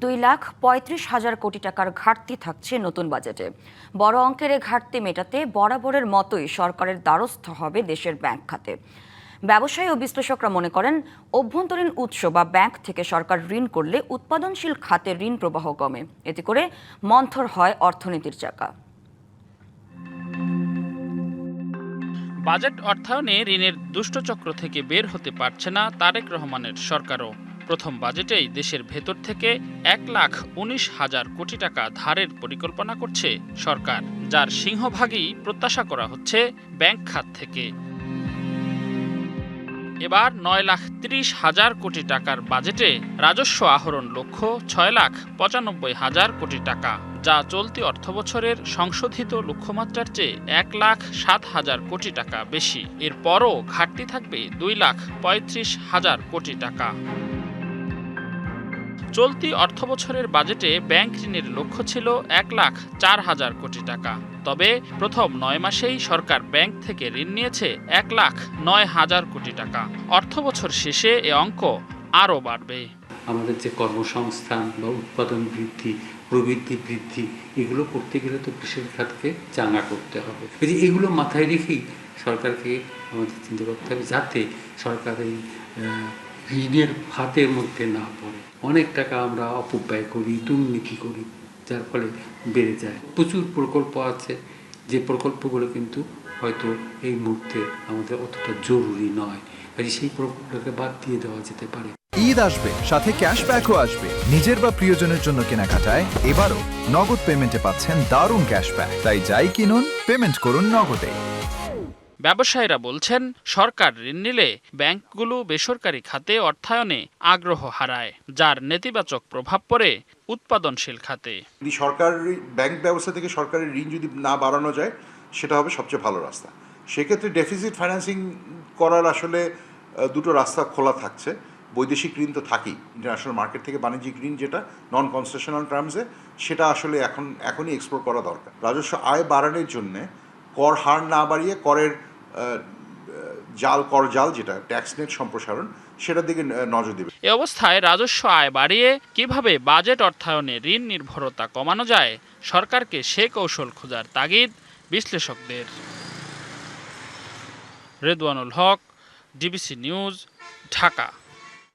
2,35,000 কোটি টাকার ঘাটতি থাকছে নতুন বাজেটে। বড় অঙ্কের এ ঘাটতি মেটাতে বরাবরের মতোই সরকারের দ্বারস্থ হবে দেশের ব্যাংক খাতে। ব্যবসায়ী ও বিশ্লেষকরা মনে করেন, অভ্যন্তরীণ উৎস বা ব্যাংক থেকে সরকার ঋণ করলে উৎপাদনশীল খাতে ঋণ প্রবাহ কমে। এতে করে মন্থর হয় অর্থনীতির চাকা। বাজেট অর্থায়নে ঋণের দুষ্টচক্র থেকে বের হতে পারছে না তারেক রহমানের সরকারও। প্রথম বাজেটেই দেশের ভেতর থেকে 1,19,000 কোটি টাকা ধারের পরিকল্পনা করছে সরকার, যার সিংহভাগই প্রত্যাশা করা হচ্ছে ব্যাংক খাত থেকে। এবার 9,30,000 কোটি টাকার বাজেটে রাজস্ব আহরণ লক্ষ্য 6,95,000 কোটি টাকা, যা চলতি অর্থবছরের সংশোধিত লক্ষ্যমাত্রার চেয়ে 1,07,000 কোটি টাকা বেশি। এরপরও ঘাটতি থাকবে 2,35,000 কোটি টাকা। চলতি অর্থবছরের বাজেটে ব্যাংক ঋণের লক্ষ্য ছিল 1,04,000 কোটি টাকা। তবে প্রথম 9 মাসেই সরকার ব্যাংক থেকে ঋণ নিয়েছে 1,09,000 কোটি টাকা। অর্থবছর শেষে এ অঙ্ক আরও বাড়বে। আমাদের যে কর্মসংস্থান বা উৎপাদন বৃদ্ধি, প্রবৃদ্ধি বৃদ্ধি, এগুলো করতে গেলে তো কৃষি খাতকে চাঙ্গা করতে হবে। এগুলো মাথায় রেখেই সরকারকে আমাদের চিন্তা করতে হবে, যাতে সরকার এই ঋণের ফাঁদের মধ্যে না পড়ে। অনেক টাকা আমরা অপব্যয় করি, দুর্নীতি করি, যার ফলে বেড়ে যায়। প্রচুর প্রকল্প আছে, যে প্রকল্পগুলো কিন্তু হয়তো এই মুহূর্তে আমাদের অতটা জরুরি নয়, সেই প্রকল্পটাকে বাদ দিয়ে দেওয়া যেতে পারে। ঈদ আসবে, সাথে ক্যাশব্যাকও আসবে। নিজের বা প্রিয়জনের জন্য কেনাকাটায় এবারও নগদ পেমেন্টে পাচ্ছেন দারুণ ক্যাশব্যাক। তাই যাই কিনুন, পেমেন্ট করুন নগদে। ব্যবসায়ীরা বলছেন, সরকার ঋণ নিলে ব্যাংকগুলো বেসরকারি খাতে অর্থায়নে আগ্রহ হারায়, যার নেতিবাচক প্রভাব পড়ে উৎপাদনশীল খাতে। সরকার ব্যাংক ব্যবস্থা থেকে সরকারের ঋণ যদি না বাড়ানো যায়, সেটা হবে সবচেয়ে ভালো রাস্তা। সেক্ষেত্রে ডেফিসিট ফাইন্যান্সিং করার আসলে দুটো রাস্তা খোলা থাকছে। বৈদেশিক ঋণ তো থাকেই, ইন্টারন্যাশনাল মার্কেট থেকে বাণিজ্যিক ঋণ, যেটা নন কনসেশনাল টার্মসে, সেটা আসলে এখনই এক্সপ্লোর করা দরকার। রাজস্ব আয় বাড়ানোর জন্য কর হার না বাড়িয়ে করের কর জাল যেটা ট্যাক্স নেট সম্প্রসারণ, সেটার দিকে নজর দেবে। এ অবস্থায় রাজস্ব আয় বাড়িয়ে কিভাবে বাজেট অর্থায়নে ঋণ নির্ভরতা কমানো যায়, সরকারকে সে কৌশল খোঁজার তাগিদ বিশ্লেষকদের। রেদওয়ানুল হক, ডিবিসি নিউজ, ঢাকা।